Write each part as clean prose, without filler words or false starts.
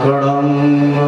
कड़ंग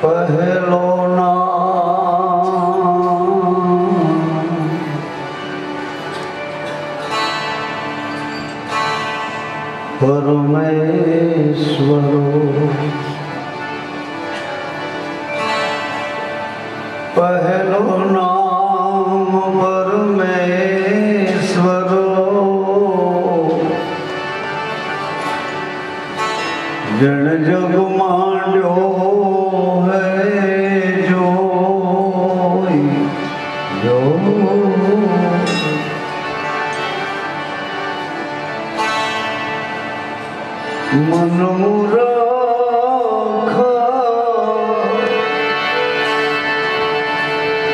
पहलो परमेश्वरो पहलो नाम परमेश्वरो जन जग मांड्यो मन मूरख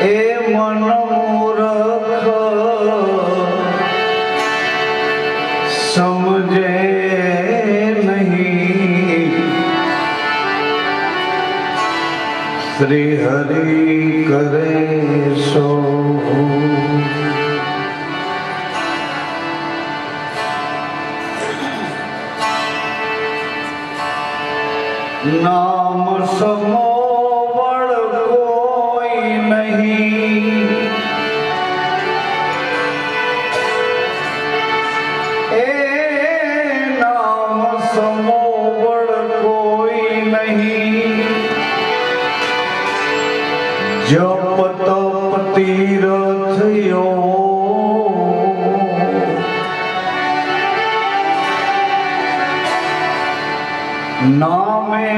ए मन मूरख समझे नहीं श्री हरि करे सो नाम समो बड़ कोई नहीं ए नाम समो बड़ कोई नहीं जप तप तीरथ यो नामे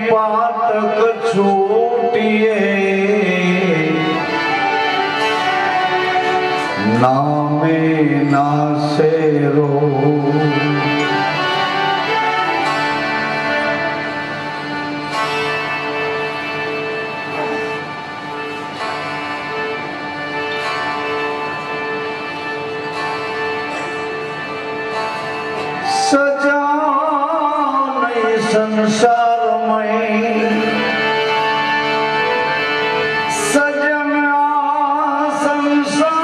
पातक छूटिए नामे नासेरो सजा संसार में सजन संसार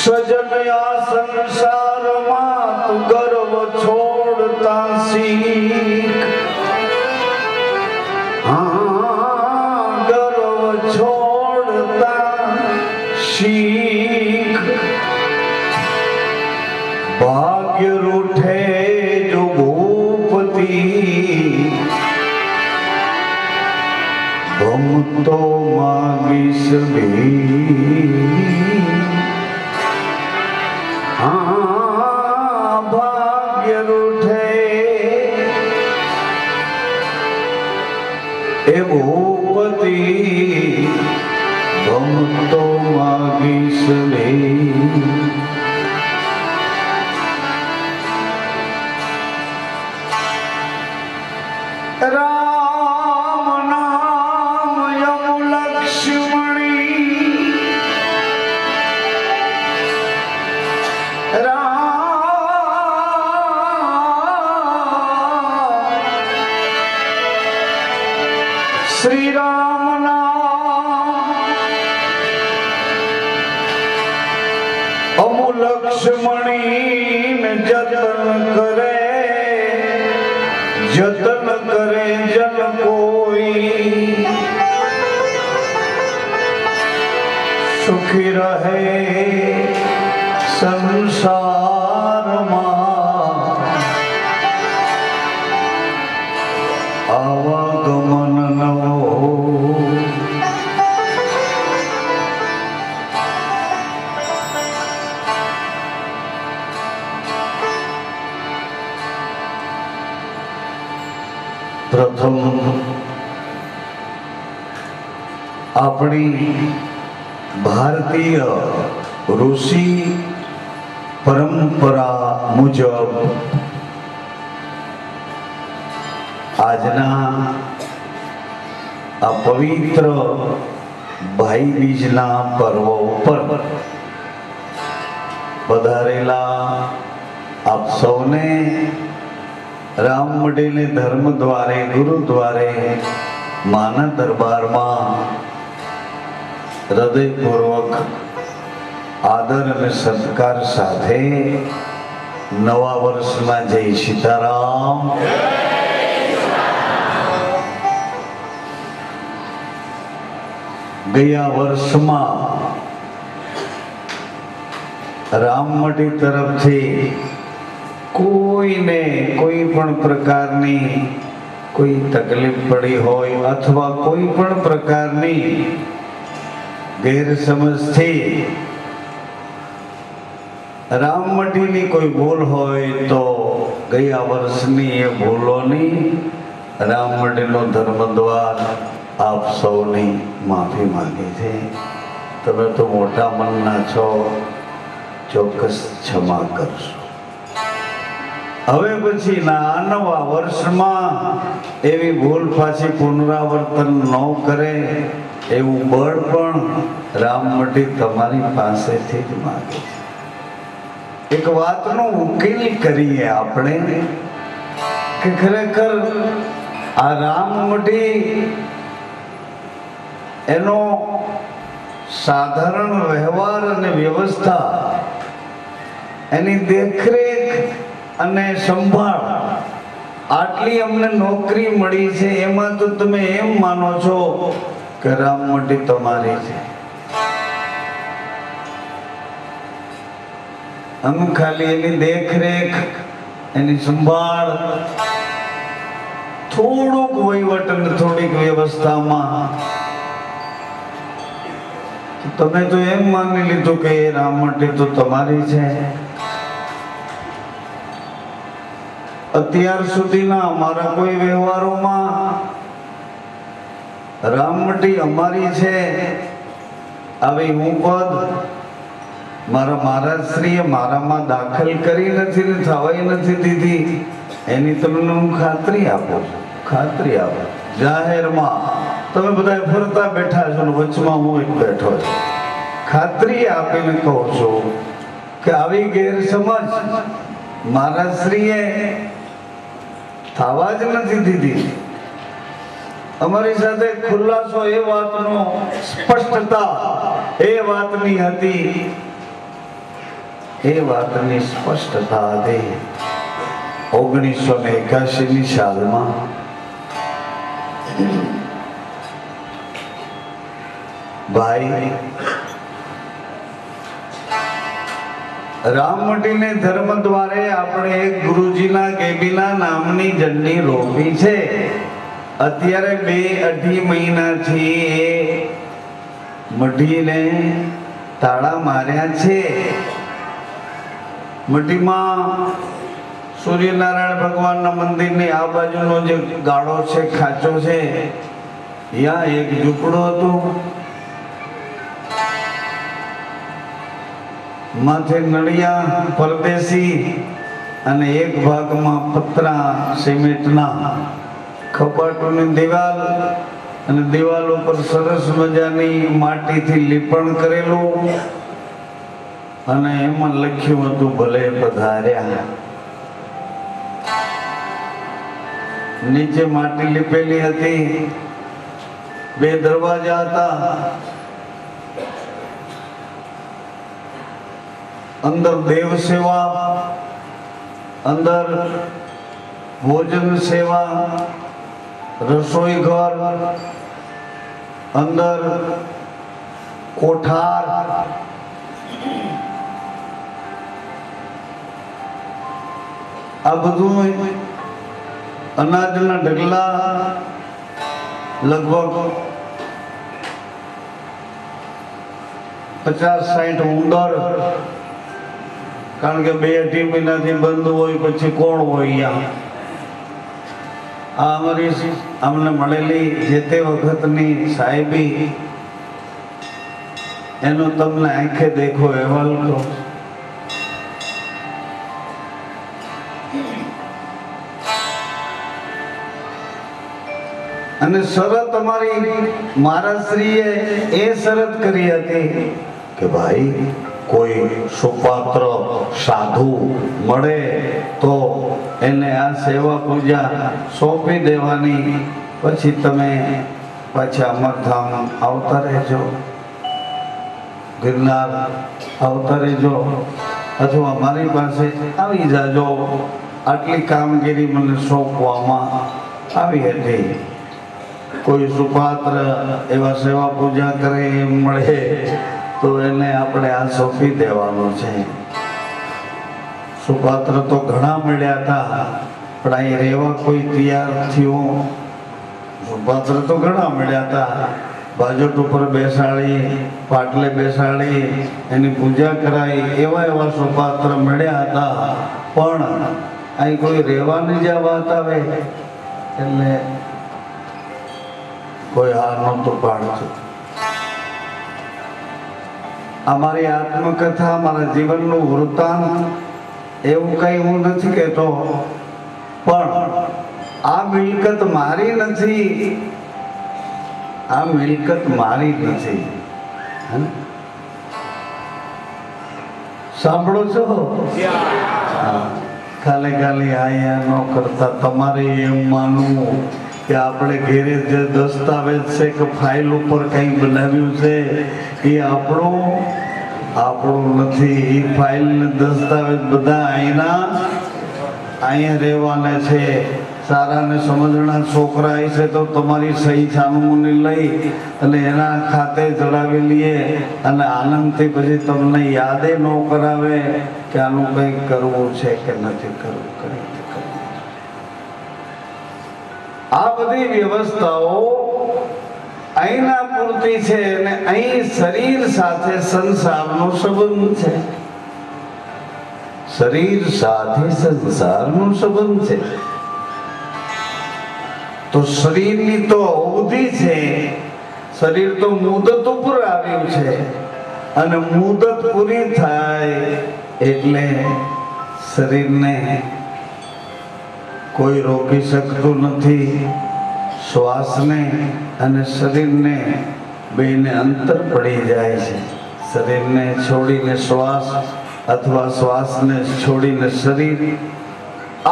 सजन संसार तू गर्व छोड़ता सीख हाँ गर्व छोड़ता सीख भाग्य रूठे जो भूपति हम तो मांगिस भी हाँ भाग्य रूठे ए भूपति हम तो मांगिस भी राम नाम यमु लक्ष्मणी श्री राम नाम अमु लक्ष्मणी में जतन करे जन कोई सुखी रहे संसार आवागमन न हो પ્રથમ આપણી ભારતીય ઋષિ પરંપરા મુજબ આજના આ પવિત્ર ભાઈ બીજના પર્વ ઉપર પધારેલા આપ સૌને રામ મંદિરને ધર્મ દ્વારે ગુરુદ્વારે માના દરબારમાં હૃદયપૂર્વક આદર અને સત્કાર સાથે નવા વર્ષમાં જય સીતારામ. ગયા વર્ષમાં રામમઢી તરફથી કોઈને કોઈ પણ પ્રકારની કોઈ તકલીફ પડી હોય અથવા કોઈ પણ પ્રકારની ગેરસમજથી રામમઢીની કોઈ ભૂલ હોય તો ગયા વર્ષની એ ભૂલોની રામમઢીનો ધર્મદ્વાર આપ સૌની માફી માંગે છે. તમે તો મોટા મનના છો, ચોક્કસ ક્ષમા કરશો. હવે પછીના નવા વર્ષમાં એવી ભૂલ પાછી પુનરાવર્તન ન કરે એવું બળ પણ રામમઢી તમારી પાસેથી જ માંગે છે. એક વાતનો ઉકેલ કરીએ આપણે કે ખરેખર આ રામમઢી એનો સાધારણ વ્યવહાર અને વ્યવસ્થા, એની દેખરેખ અને સંભાળ, આટલી અમને નોકરી મળી છે એમાં તો તમે એમ માનો છો કે રામમઢી તમારી છે. અમે ખાલી એની દેખરેખ, એની સંભાળ, થોડુંક વહીવટ અને થોડીક વ્યવસ્થામાં તમે તો એમ માની લીધું કે એ રામમઢી તો તમારી છે. અત્યાર સુધીના અમારા કોઈ વ્યવહારોમાં રામમઢી અમારી છે આવી હું પદ મારા મહારાજશ્રીએ મારામાં દાખલ કરી નથી ને થવાય નથી દીધી. એની તમને હું ખાતરી આપું છું, ખાતરી આપું. જાહેરમાં તમે બધા ફરતા બેઠા છો ને વચમાં હું એક બેઠો છું. ખાતરી આપીને કહું છું કે આવી ગેરસમજ મહારાજશ્રીએ થવા જ નથી દીધી. અમારી સાથે ખુલાસો એ વાતનો, સ્પષ્ટતા એ વાતની હતી, એ વાતની સ્પષ્ટતા હતી 1981ની સાલમાં ભાઈ રામમઢીને ધર્મ દ્વારે આપણે એક ગુરુજીના કેબીના નામની ઝંડી રોપી છે. અત્યારે 2-2.5 મહિનાથી એ મઢીને તાળા માર્યા છે. મઢીમાં સૂર્યનારાયણ ભગવાનના મંદિરની આ બાજુનો જે ગાળો છે, ખાંચો છે, ત્યાં એક ઝૂંપડું હતું. માથે નળિયા પરદેશી અને એક ભાગમાં પતરા સિમેન્ટના કપાટોની દિવાલ અને દિવાલ ઉપર સરસ મજાની માટીથી લીપણ કરેલું અને એમાં લખ્યું હતું ભલે પધાર્યા. નીચે માટી લીપેલી હતી. 2 દરવાજા હતા. અંદર દેવ સેવા, અંદર ભોજન સેવા, રસોઈ ઘર, અંદર કોઠાર, આ બધું અનાજના ઢગલા, લગભગ 50-60 ઉંદર, કારણ કે 2-2.5 મહિનાથી બંધ હોય, પછી કોણ હોય અહીંયા? આ અમારી અમને મળેલી જે તે વખતની સાહેબી એનો તમને આંખે દેખો અહેવાલ કહો. અને શરત અમારી મારા શ્રીએ એ શરત કરી હતી કે ભાઈ કોઈ સુપાત્ર સાધુ મળે તો એને આ સેવા પૂજા સોંપી દેવાની, પછી તમે પાછા અમરધામ આવતા રહેજો, ગિરનાર આવતા રહેજો, અથવા મારી પાસે આવી જાજો. આટલી કામગીરી મને સોંપવામાં આવી હતી. કોઈ સુપાત્ર એવા સેવા પૂજા કરે એમ મળે તો એને આપણે આ સોંપી દેવાનું છે. સુપાત્ર તો ઘણા મળ્યા હતા, પણ અહીં રહેવા કોઈ તૈયાર થયું. સુપાત્ર તો ઘણા મળ્યા હતા, બાજોટ ઉપર બેસાડી, પાટલે બેસાડી એની પૂજા કરાઈ, એવા એવા સુપાત્ર મળ્યા હતા. પણ અહીં કોઈ રહેવાની જ વાત આવે એટલે કોઈ હાર નહોતું પાડતું. અમારી આત્મકથા, મારા જીવનનું વૃત્તાંત એવું કઈ હું નથી કહેતો, પણ આ મિલકત મારી નથી, આ મિલકત મારી નથી. સાંભળો છો? ખાલી ખાલી આયા ન કરતા તમારે એમ માનવું કે આપણે ઘેરે જે દસ્તાવેજ છે કે ફાઇલ ઉપર કંઈ બનાવ્યું છે એ આપણું નથી. એ ફાઇલ ને દસ્તાવેજ બધા અહીંયા રહેવાના છે. સારા ને સમજણા છોકરા છે તો તમારી સહી છાનમુની લઈ અને એના ખાતે ચડાવી લઈએ, અને આનંદથી પછી તમને યાદે ન કરાવે કે આનું કંઈક કરવું છે કે નથી કરવું. આ બધી વ્યવસ્થાઓ અહીંના પૂરતી છે, અને અહીં શરીર સાથે સંસારનો સંબંધ છે. શરીર સાથે સંસારનો સંબંધ છે. તો શરીરની તો અવધિ છે. શરીર તો મુદત ઉપર આવ્યું છે, અને મુદત પૂરી થાય એટલે શરીરને કોઈ રોકી શકતું નથી. શ્વાસને અને શરીરને બેને અંતર પડી જાય છે. શરીરને છોડીને શ્વાસ અથવા શ્વાસને છોડીને શરીર,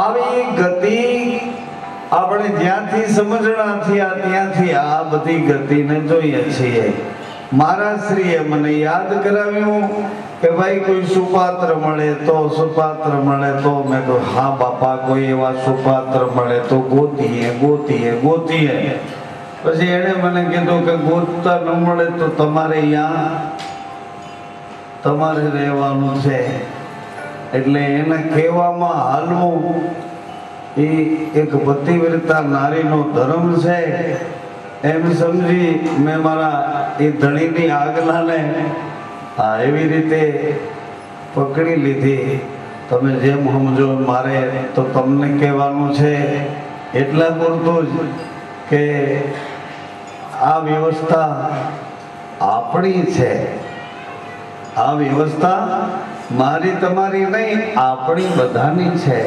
આવી ગતિ આપણે જ્યાંથી સમજણા થયા ત્યાંથી આ બધી ગતિને જોઈએ છીએ. મારા શ્રીએ મને યાદ કરાવ્યું કે ભાઈ કોઈ સુપાત્ર મળે તો, સુપાત્ર મળે તો. મેં કહ્યું હા બાપા, કોઈ એવા સુપાત્ર મળે તો ગોતીએ. પછી એણે મને કીધું કે ગોતતા ન મળે તો તમારે રહેવાનું છે. એટલે એને કહેવામાં હાલવું એ એક પતિવ્રતા નારીનો ધર્મ છે એમ સમજી મેં મારા એ ધણીની આજ્ઞાને એવી રીતે પકડી લીધી. તમે જેમ સમજો મારે તો તમને કહેવાનું છે એટલા પૂરતું જ કે આ વ્યવસ્થા આપણી છે. આ વ્યવસ્થા મારી તમારી નહીં, આપણી બધાની છે.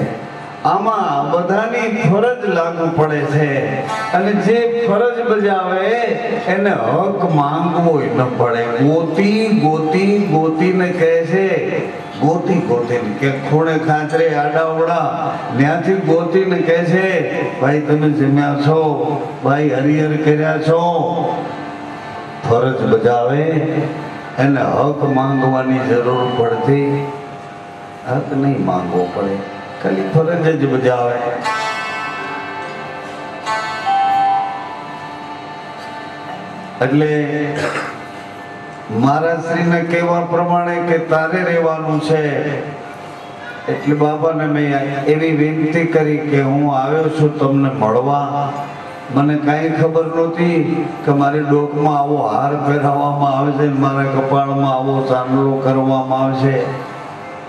આમાં બધાની ફરજ લાગુ પડે છે, અને જે ફરજ બજાવે એને હક માંગવો ન પડે. ગોતીને કહે છે, ગોતીને કે ખૂણે ખાંચરે આડાવડા ત્યાંથી ગોતીને કહે છે ભાઈ તમે જમ્યા છો, ભાઈ હરિહર કર્યા છો. ફરજ બજાવે એને હક માંગવાની જરૂર પડતી, હક નહીં માંગવો પડે, ખાલી ફરજ જ બજાવે. એટલે મારા શ્રીને કહેવા પ્રમાણે કે તારે રહેવાનું છે, એટલે બાબાને મેં એવી વિનંતી કરી કે હું આવ્યો છું તમને મળવા. મને કાંઈ ખબર નહોતી કે મારી ડોકમાં આવો હાર પહેરાવવામાં આવે છે, મારા કપાળમાં આવો ચાંદલો કરવામાં આવશે.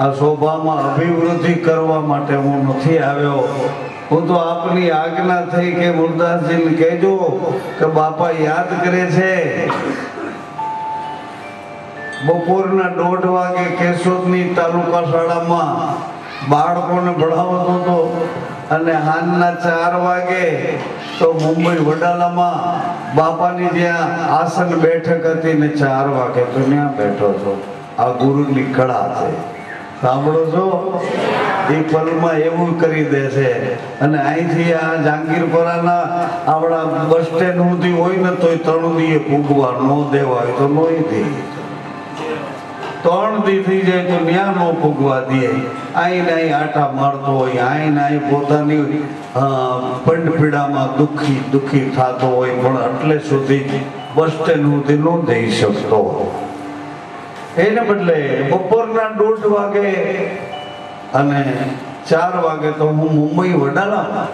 આ શોભામાં અભિવૃદ્ધિ કરવા માટે હું નથી આવ્યો, હું તો આપની આજ્ઞા થઈ કે મુરદાસજીને કહેજો કે બાપા યાદ કરે છે. બપોરના 1:30 વાગે કેશોદની તાલુકા શાળામાં બાળકોને ભણાવતો હતો અને સાંજના 4 વાગે તો મુંબઈ વડાલામાં બાપાની જ્યાં આસન બેઠક હતી ને 4 વાગે તો ત્યાં બેઠો છો. આ ગુરુની કળા છે, સાંભળો છો? એ પલમાં એવું કરી દે છે. અને અહીંથી આ જહાંગીરપરાના આપણા બસ સ્ટેન્ડ સુધી હોય ને તોય 3 દીએ પૂગવા ન દેવાય તો નોય દે. 3 દી થઈ જાય તો ન્યા નો પૂગવા દે. અહીં આટા મારતો હોય, અહીં પોતાની પંડપીડામાં દુઃખી થતો હોય, પણ એટલે સુધી બસ સ્ટેન્ડ સુધી ન જઈ શકતો. એને બદલે બપોરના 1:30 વાગે અને 4 વાગે તો હું મુંબઈ વડાલામાં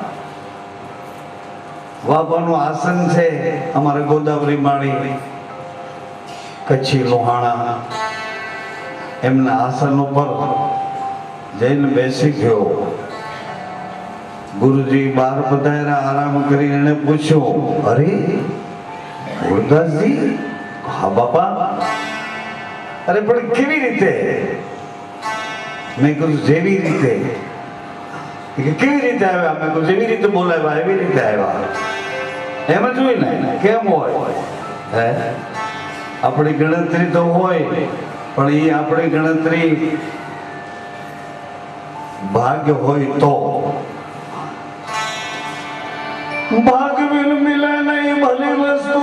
બાપાનું આસન છે, અમારે ગોદાવરી માળી કચ્છી લોહાણા, એમના આસન ઉપર જઈને બેસી ગયો. ગુરુજી બહાર પધાર્યા, આરામ કરીને એને પૂછ્યું, અરે ગુરદાસજી? હા બાપા. અરે પણ કેવી રીતે? મેં કીધું જેવી રીતે. કેવી રીતે આવ્યા? મેં કીધું જેવી રીતે બોલાવ્યા એવી રીતે આવ્યા. એમ જ હોય ને, કેમ હોય? હે, આપણી ગણતરી તો હોય, પણ એ આપણી ગણતરી ભાગ્ય હોય તો. ભાગ્ય બિન મિલે નહીં ભલી વસ્તુ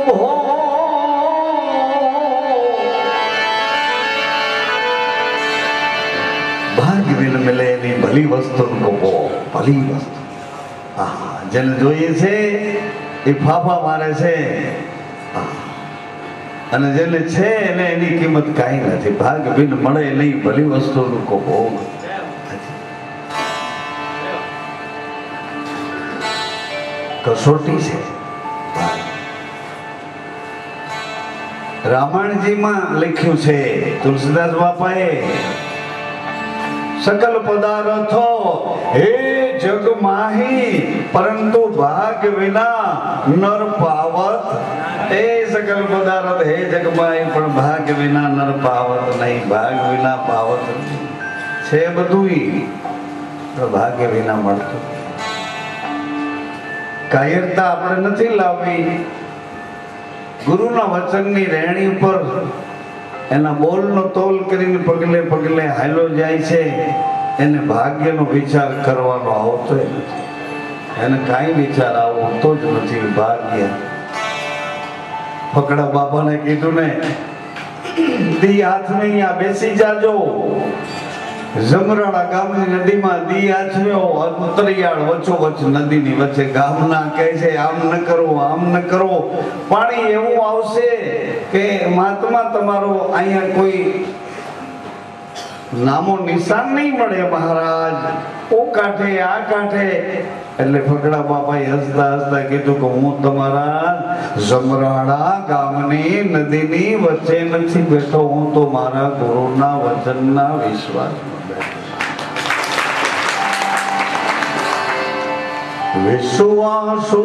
ભો, ભાગ્ય બિન મિલે નહીં ભલી વસ્તુ ભો, ભલી વસ્તુ. જેને જોઈએ છે એ ફાફા મારે છે, અને જેને છે એને એની કિંમત કાંઈ નથી. ભાગ બિન મળે નહીં ભલી વસ્તુનું કો ભોગ. કસોટી છે. રામાયણજીમાં લખ્યું છે તુલસીદાસ બાપાએ, સકલ પદાર્થો હે જગ માહી પરંતુ ભાગ વિના નર પાવત. એ સકલ પદાર્થ હે જગ માહી પણ ભાગ વિના નર પાવત નહીં. ભાગ વિના પાવત છે બધું, ભાગ વિના મળતું. કાયરતા આપણે નથી લાવવી. ગુરુના વચનની રહેણી ઉપર એના બોલનો તોલ કરીને પગલે પગલે હાલો જાય છે. એને ભાગ્યનો વિચાર કરવાનો આવતો નથી, એને કાંઈ વિચાર આવતો જ નથી. ભાગ્ય ફકડા બાપાને કીધું ને, દી હાથમાં અહીંયા બેસી જાજો. જમરાળા ગામની નદીમાં દી આછવ્યો, અંતરિયાળ વચ્ચોવચ્ચ નદીની વચ્ચે. ગામના કહે છે આમ ન કરો, આમ ન કરો. પાણી એવું આવશે કે મહાત્મા તમારો અહીંયા કોઈ નામો નિશાન નહીં મળે મહારાજ. ઓ કાંઠે આ કાંઠે. એટલે ફકડા બાપાએ હસતા હસતા કીધું કે હું તમારા જમરાળા ગામની નદીની વચ્ચે નથી બેઠો, હું તો મારા ગુરુના વચનના વિશ્વાસમાં બેઠો. વિશ્વાસુ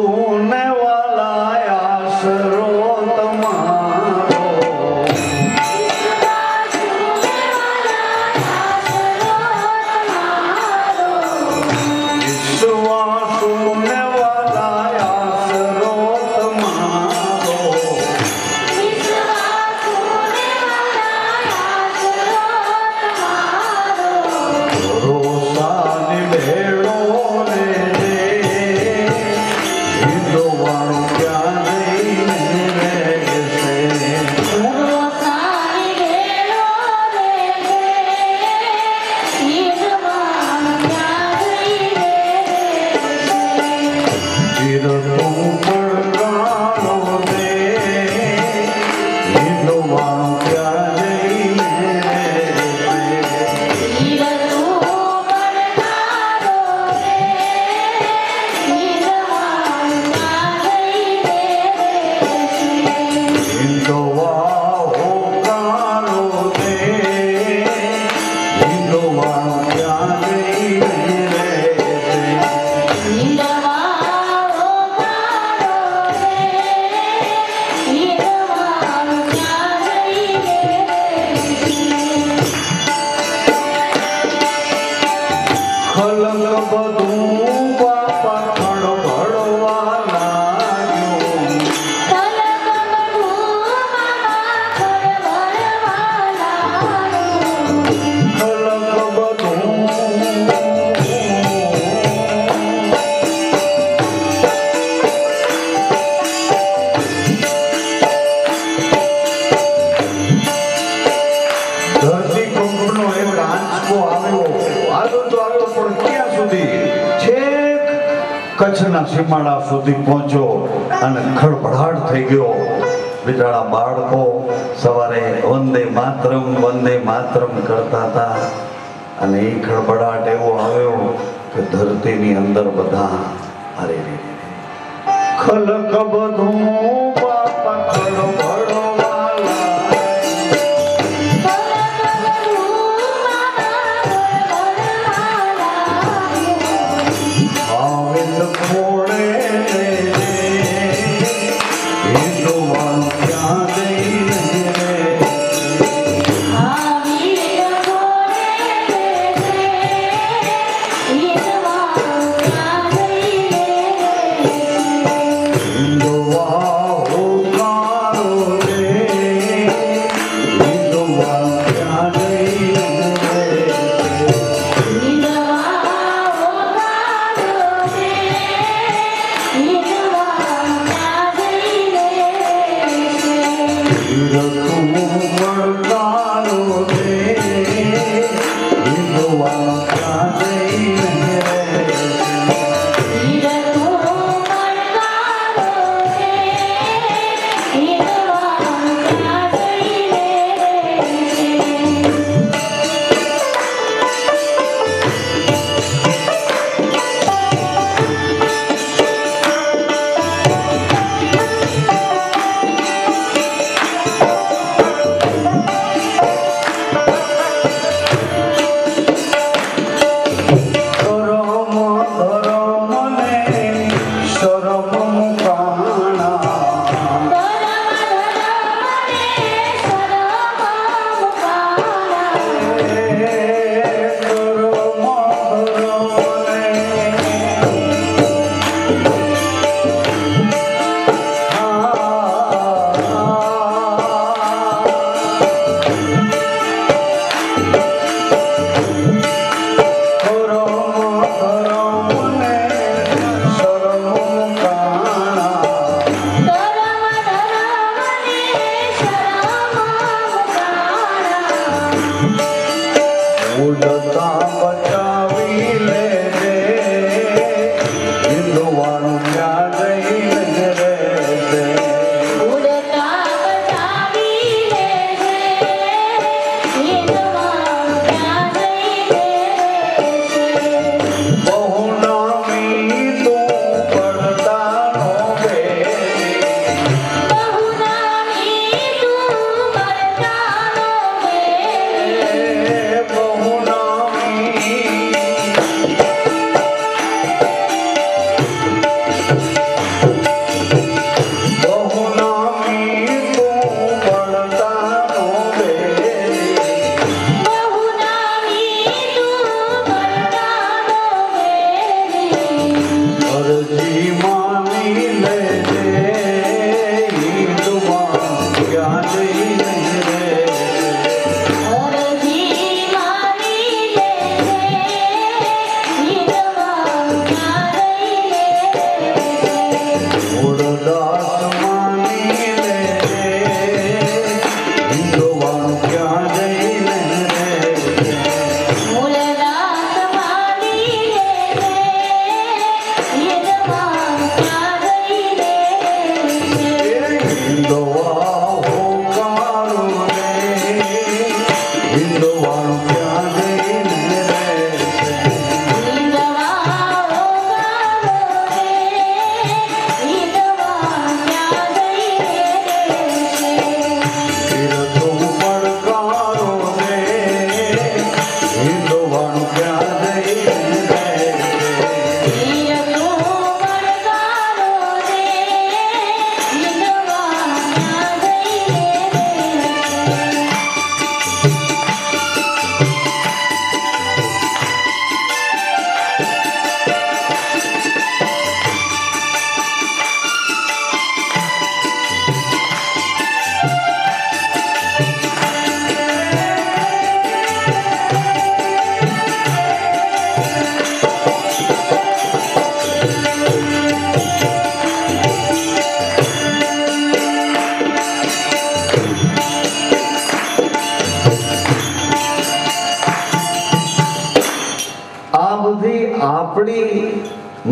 ને વાલા આશરો તમારો, વિશ્વાસુ ને વાલા આશરો તમારો, ભરોસાની ભેળો કચ્છના સીમાડા સુધી પહોંચ્યો અને ખળભળાટ થઈ ગયો. બિચારા બાળકો સવારે વંદે માતરમ કરતા હતા અને એ ખળભળાટ એવો આવ્યો કે ધરતીની અંદર બધા અરે રે ખલક બધું બાપા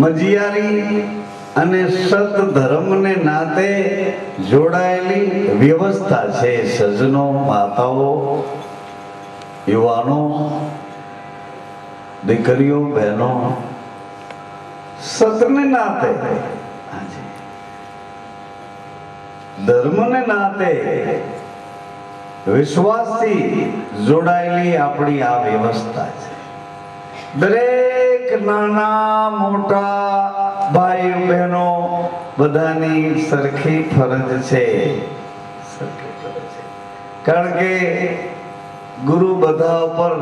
મજિયારી અને સત ધર્મને નાતે જોડાયેલી વ્યવસ્થા છે. સજ્જનો, માતાઓ, યુવાનો, દીકરીઓ, બહેનો, સતને નાતે, ધર્મને નાતે, વિશ્વાસથી જોડાયેલી આપણી આ વ્યવસ્થા છે. દરેક નાના મોટા ભાઈ બહેનો બધાની સરખી ફરજ છે. કારણ કે ગુરુ બધા પર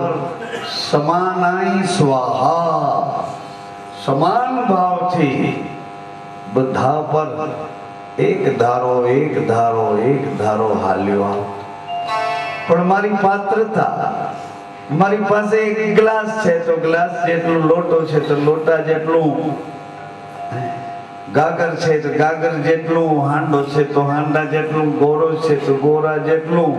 સમાનાય સ્વાહા, સમાન ભાવથી બધા પર એક ધારો હાલ્યો. પણ મારી પાત્રતા, મારી પાસે એક ગ્લાસ છે તો ગ્લાસ જેટલું, લોટો છે તો લોટા જેટલું, ગાગર છે તો ગાગર જેટલું, હાંડો છે તો હાંડા જેટલું, ગોરો છે તો ગોરા જેટલું,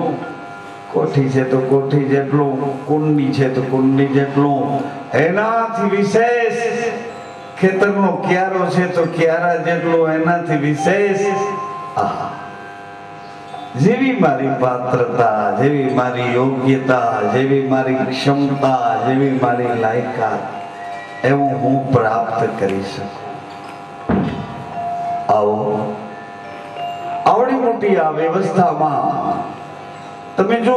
કોઠી છે તો કોઠી જેટલું, કુંડી છે તો કુંડી જેટલું, એનાથી વિશેષ ખેતરનો ક્યારો છે તો ક્યારા જેટલું, એનાથી વિશેષ જેવી મારી પાત્રતા, જેવી મારી યોગ્યતા, જેવી મારી ક્ષમતા, જેવી મારી લાયકાત, એવું હું પ્રાપ્ત કરી શકું. આવો આવડી મોટી આ વ્યવસ્થામાં તમે જો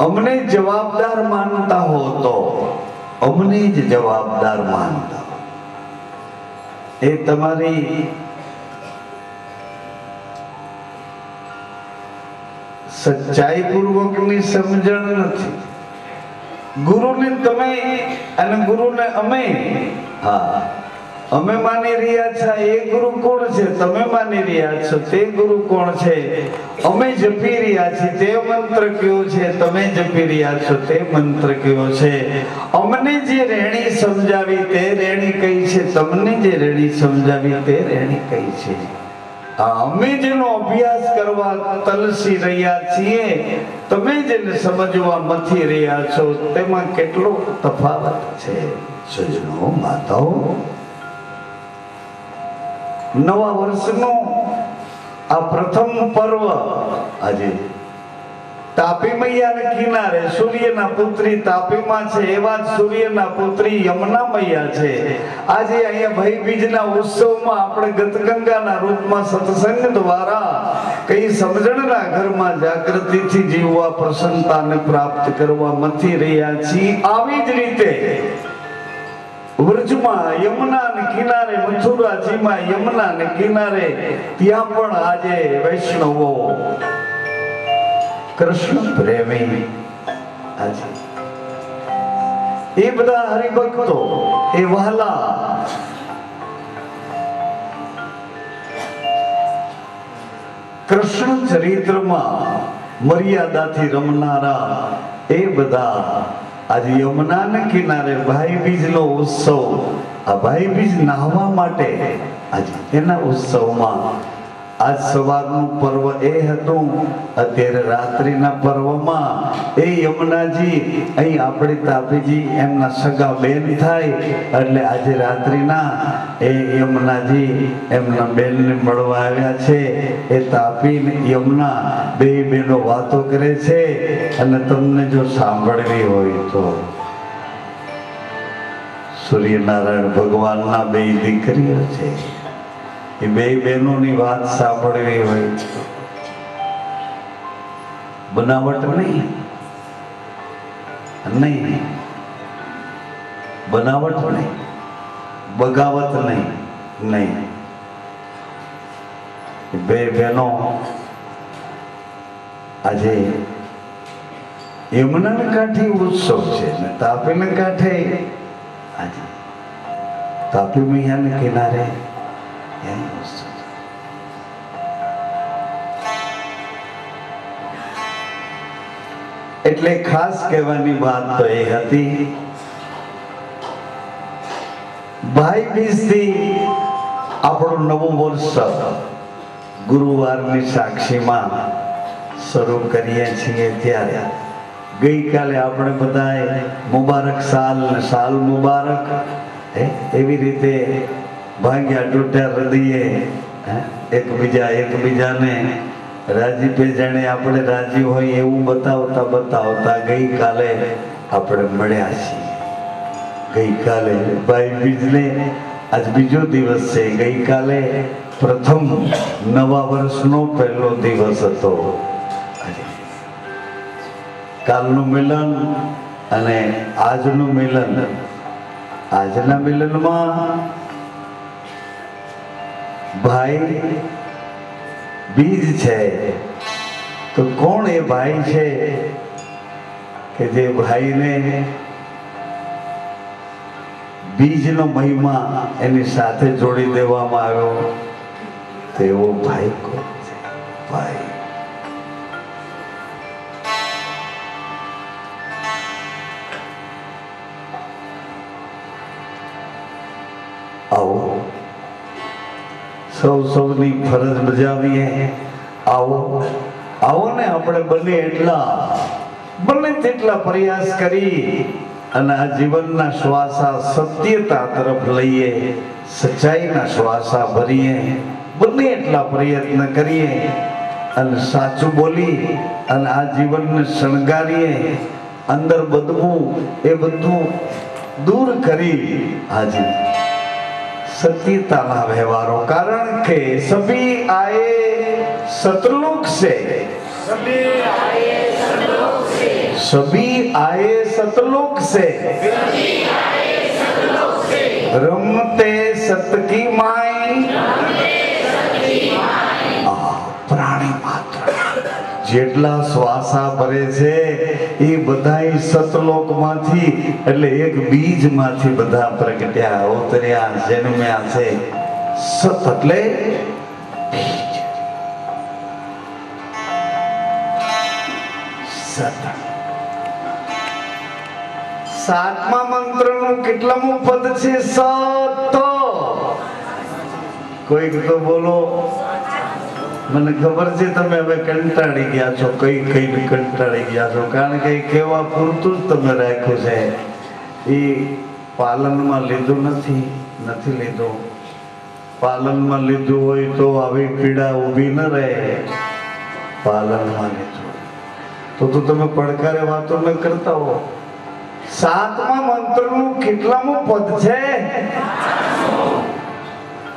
અમને જવાબદાર માનતા હો તો અમને જ જવાબદાર માનતા હો. એ તમારી સચ્ચાઈ પૂર્વકની સમજણ નથી. ગુરુને તમે અને ગુરુને અમે, અમે માની રહ્યા છે એ ગુરુ કોણ છે, તમે માની રહ્યા છો તે ગુરુ કોણ છે, અમે જપી રહ્યા છીએ તે મંત્ર કયો છે, તમે જપી રહ્યા છો તે મંત્ર કયો છે, અમને જે રેણી સમજાવી તે રેણી કઈ છે, તમને જે રેણી સમજાવી તે રેણી કઈ છે. અમે જેનો અભ્યાસ કરવા તલસી રહ્યા છીએ, તમે જેને સમજવા મથી રહ્યા છો, તેમાં કેટલો તફાવત છે. સજ્જનો, માતાઓ, નવા વર્ષનો આ પ્રથમ પર્વ આજે તાપી મૈયાના કિનારે સૂર્યના પુત્રી તાપીમાં છે, એવા જ સૂર્યના પુત્રી યમુના મૈયા છે. આજે અહીંયા ભાઈબીજના ઉત્સવમાં આપણે ગતગંગાના રૂપમાં સત્સંગ દ્વારા કઈ સમજણના ઘરમાં જાગૃતિથી જીવવા, પ્રસન્નતાને પ્રાપ્ત કરવા મથી રહ્યા છીએ. આવી જ રીતે વ્રજમાં યમુનાને કિનારે, મથુરાજીમાં યમુનાને કિનારે, ત્યાં પણ આજે વૈષ્ણવો, કૃષ્ણ પ્રેમી, આજે એ બધા હરિભક્તો, એ વહાલા કૃષ્ણ ચરિત્રમાં મર્યાદાથી રમનારા એ બધા આજે યમુનાના કિનારે ભાઈબીજનો ઉત્સવ, આ ભાઈબીજ નાહવા માટે આજે એના ઉત્સવમાં આજ સવારનું પર્વ એ હતું. અત્યારે રાત્રિના પર્વમાં એ યમુનાજી અહીં આપણે તાપીજી એમના સગા બેન થાય, એટલે આજે રાત્રિના એ યમુનાજી એમના બેનને મળવા આવ્યા છે. એ તાપી ને યમુના બે બેનો વાતો કરે છે, અને તમને જો સાંભળવી હોય તો સૂર્યનારાયણ ભગવાનના બે દીકરીઓ છે, એ બે બહેનોની વાત સાંભળવી હોય તો બનાવટ નહીં, બનાવટ નહીં, બગાવત નહીં. બે બહેનો આજે યમુનાને કાંઠે ઉત્સવ છે ને તાપીને કાંઠે આજે તાપી મૈયાને કિનારે એટલે ખાસ કહેવાની વાત તો એ હતી, ભાઈબીજથી આપણું નવું વર્ષ ગુરુવારની સાક્ષીમાં શરૂ કરીએ છીએ. ત્યારે ગઈકાલે આપણે બધાએ મુબારક સાલ ને સાલ મુબારક એવી રીતે ભાગ્યા તૂટ્યા હૃદયે એકબીજાને રાજીપે જાણે આપણે રાજી હોય એવું બતાવતા બતાવતા ગઈકાલે આપણે મળ્યા છીએ. ગઈકાલે ભાઈ બીજને આજ બીજો દિવસ છે. ગઈકાલે પ્રથમ નવા વર્ષનો પહેલો દિવસ હતો. કાલનું મિલન અને આજનું મિલન. આજના મિલનમાં ભાઈ બીજ છે. તો કોણ એ ભાઈ છે કે જે ભાઈને બીજનો મહિમા એની સાથે જોડી દેવામાં આવ્યો? તેવો ભાઈ કોણ છે? ભાઈ આવો સૌની ફરજ બજાવીએ. આવો ને આપણે બને તેટલા પ્રયાસ કરી અને આ જીવનના શ્વાસા સત્યતા તરફ લઈએ, સચ્ચાઈના શ્વાસા ભરીએ. બને એટલા પ્રયત્ન કરીએ અને સાચું બોલી અને આ જીવનને શણગારીએ. અંદર બદબું એ બધું દૂર કરી હાજી सत्यता व्यवहारों कारण के सभी आए सतलोक से, सभी आए सतलोक से, रमते सत की माई प्राणी मात्र જેટલા શ્વાસા ભરે છે એ બધા સતલોકમાંથી એટલે એક બીજમાંથી બધા પ્રગટ્યા અવતર્યા જન્મ્યા છે. સત એટલે બીજ. સત. સાતમા મંત્રનું કેટલામું પદ છે? સત. કોઈક તો બોલો. મને ખબર છે તમે હવે કંટાળી ગયા છો. કઈ કંટાળી ગયા છો, કારણ કે કેવા પૂરતું જ તમે રાખ્યું છે. એ પાલનમાં લીધું નથી લીધું. પાલનમાં લીધું હોય તો આવી પીડા ઊભી ન રહે. પાલનમાં લીધું તો તમે પડકારે વાતો ન કરતા હો. સાતમા મંત્રનું કેટલામું પદ છે?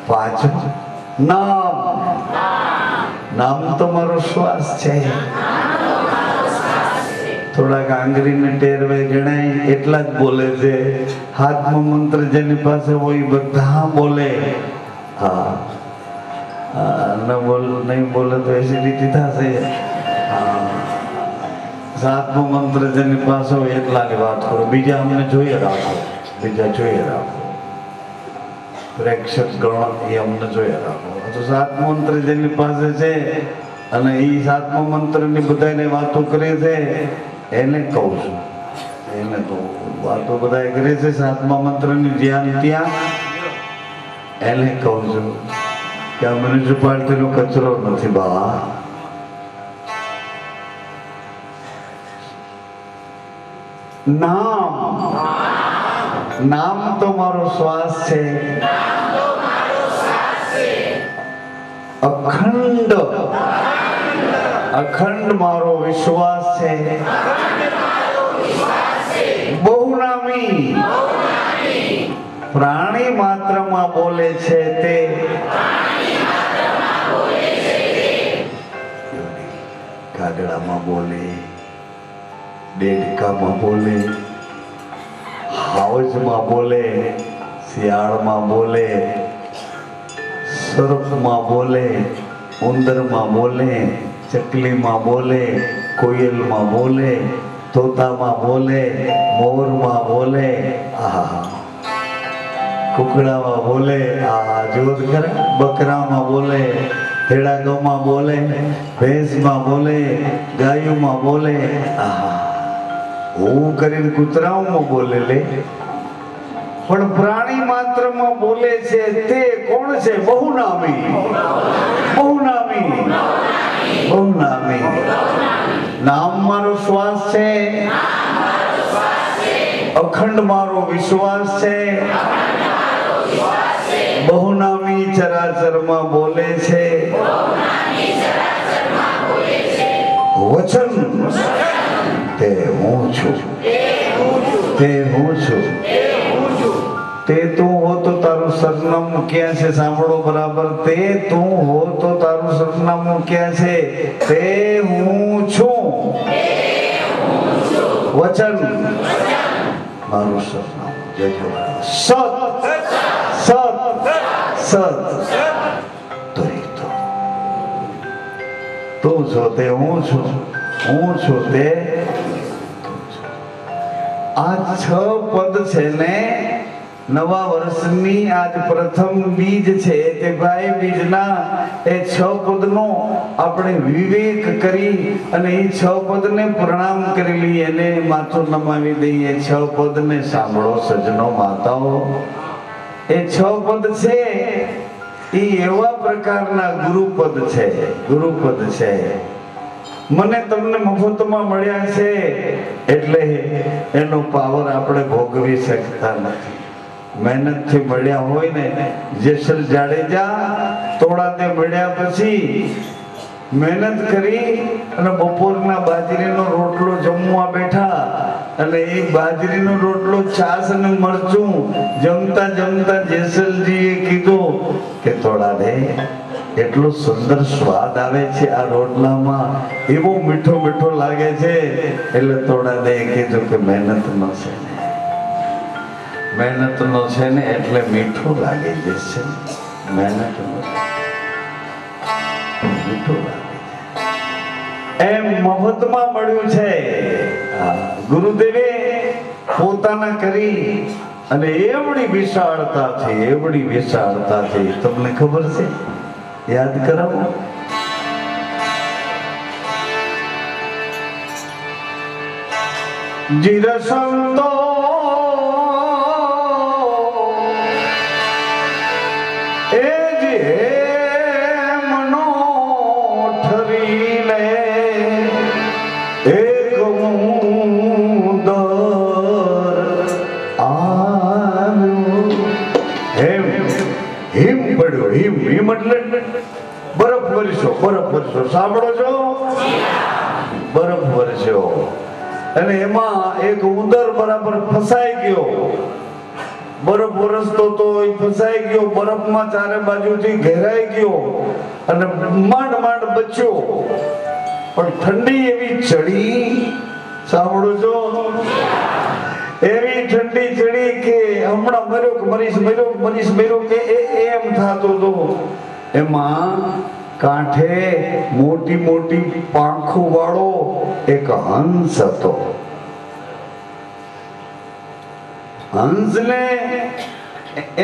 પાંચમું. નામ તમારો શ્વાસ છે. થોડાક આંગળીને ટેરવે ગણાય એટલા જ બોલે છે. હાથમાં મંત્ર જેની પાસે હોય બધા બોલે. નહીં બોલે તો એસિડિટી થશે. સાતમો મંત્ર જેની પાસે હોય એટલાની વાત કરો. બીજા અમને જોઈએ રાખો. પ્રેક્ષક ગણો એ અમને જોઈએ રાખો. તો સાતમો મંત્ર જેની પાસે છે અને એ સાતમો મંત્રની બધાને વાતો કરે છે એને કહું છું. એને તો વાતો બધા કરે છે સાતમા મંત્રની ધ્યાન ત્યાં એને કહું છું કે આ મ્યુનિસિપાલિટીનો કચરો નથી બા. નામ તો મારો શ્વાસ છે. અખંડ મારો વિશ્વાસ છે. બહુનામી પ્રાણી માત્રમાં બોલે છે તે. કાગડામાં બોલે, દેડકામાં બોલે, હાવજમાં બોલે, શિયાળમાં બોલે, સર્પમાં બોલે, ઉંદરમાં બોલે, ચકલીમાં બોલે, કોયલમાં બોલે, તોતામાં બોલે, મોરમાં બોલે, કુકડામાં બોલે, જોત ખરા, બકરામાં બોલે, તેડાગામાં બોલે, ભેંસમાં બોલે, ગાયોમાં બોલે. હું કરીને કૂતરાઓમાં બોલે લે. પણ પ્રાણી માત્રમાં બોલે છે તે કોણ છે? બહુનામી. નામ મારો શ્વાસ છે. અખંડ મારો વિશ્વાસ છે. બહુનામી ચરાચરમાં બોલે છે વચન તે હું છું, તે હું છું, તે તું હો તો તારું સરનામું ક્યાં છે? સાંભળો બરાબર, તે તું હો તો તારું સરનામું ક્યાં છે? તે હું છું, વચન મારું સરનામું. જજો સત સત સત તું છો તે હું છું, હું છું તે તું છું. આ 6 પદ છે ને નવા વર્ષની આજ પ્રથમ બીજ છે તે ભાઈ બીજના એ 6 પદનો આપણે વિવેક કરી અને એ 6 પદને પ્રણામ કરી લઈએ અને માથું નમાવી દઈએ. 6 પદને સાંભળો સજ્જનો માતાઓ, એ 6 પદ છે એ એવા પ્રકારના ગુરુપદ છે, ગુરુપદ છે. મને તમને મફતમાં મળ્યા છે એટલે એનો પાવર આપણે ભોગવી શકતા નથી. મહેનતથી મળ્યા હોય ને, જેસલ જાડેજા તોડાતે મળ્યા પછી મહેનત કરી અને બપોરના બાજરીનો રોટલો જમવા બેઠા અને એ બાજરીનો રોટલો છાસ અને મરચું જમતા જમતા જેસલજીએ કીધું કે થોડા દે, એટલો સુંદર સ્વાદ આવે છે આ રોટલામાં, એવો મીઠો મીઠો લાગે છે. એટલે થોડા દે કીધું કે મહેનત નો છે ને, મહેનત નો છે ને એટલે મીઠું લાગે છે, મહેનત નો મીઠું લાગે છે. એમ મફતમાં મળ્યું છે. ગુરુદેવે પોતાના કરી અને એવડી વિશાળતાથી, એવડી વિશાળતાથી તમને ખબર છે, યાદ કરાવો. જીરસંતો એ જે મનો ઠરી લે એક મુદર આવ્યો. હિમ હિમ પડ્યો, હિમ હિમ એટલે બરફ વરસ્યો, બરફ વરસ્યો. સાંભળો છો? બરફ વરસ્યો અને એમાં એક ઉંદર બરાબર ફસાઈ ગયો. બરફ વરસતો તો એ ફસાઈ ગયો, બરફમાં ચારે બાજુથી ઘેરાઈ ગયો અને માંડ માંડ બચ્યો. પણ ઠંડી એવી ચડી, સાંભળો છો? એવી ઠંડી ચડી કે હમણાં મર્યો કે મરીશ, મર્યો કે મરીશ, મર્યો કે એમ થતું હતું. એમાં કાંઠે મોટી મોટી પાંખો વાળો એક હંસ હતો. હંસને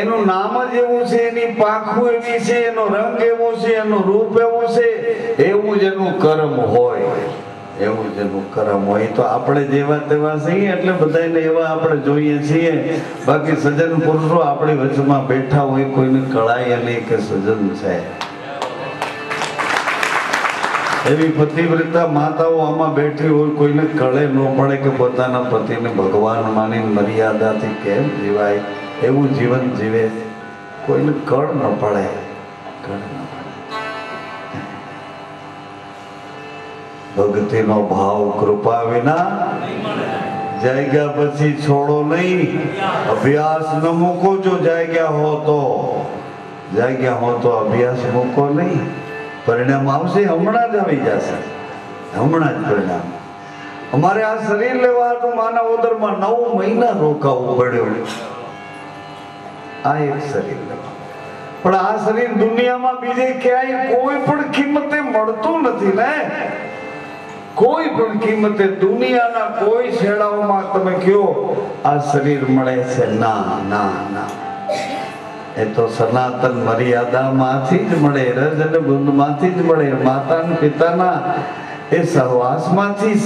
એનું નામ જ એવું છે, એની પાંખો એવી છે, એનો રંગ એવો છે, એનું રૂપ એવું છે, એવું જ એનું કર્મ હોય, એવું જ એનું કર્મ હોય. તો આપણે જેવા તેવા છીએ એટલે બધાને એવા આપણે જોઈએ છીએ. બાકી સજ્જન પુરુષો આપણી વચમાં બેઠા હોય, કોઈને કળાય નહીં કે સજ્જન છે. એવી પતિવ્રતા માતાઓ આમાં બેઠી હોય, કોઈને કળે ન પડે કે પોતાના પતિને ભગવાન માની મર્યાદાથી કેમ જીવાય, એવું જીવન જીવે, કોઈને કળ ન પડે, કળ ન પડે. ભક્તિનો ભાવ કૃપા વિના જાગ્યા પછી છોડો નહીં, અભ્યાસ ન મૂકો. જો જાગ્યા હો તો, જાગ્યા હો તો અભ્યાસ મૂકો નહીં. પરિણામ આવશે, હમણાં જ આવી જશે, હમણાં જ પરિણામ. અમારે આ શરીર લેવા હતું માના ઉદરમાં 9 મહિના રોકાવું પડ્યું. આ એક શરીર લેવા, પણ આ શરીર દુનિયામાં બીજે ક્યાંય કોઈ પણ કિંમતે મળતું નથી ને. કોઈ પણ કિંમતે દુનિયાના કોઈ શેડાઓમાં તમે કયો આ શરીર મળે છે? ના ના ના. એ તો સનાતન મર્યાદામાંથી જ મળે, રજ અને ગુણમાંથી જ મળે, માતા પિતાના એ સહવાસમાંથી.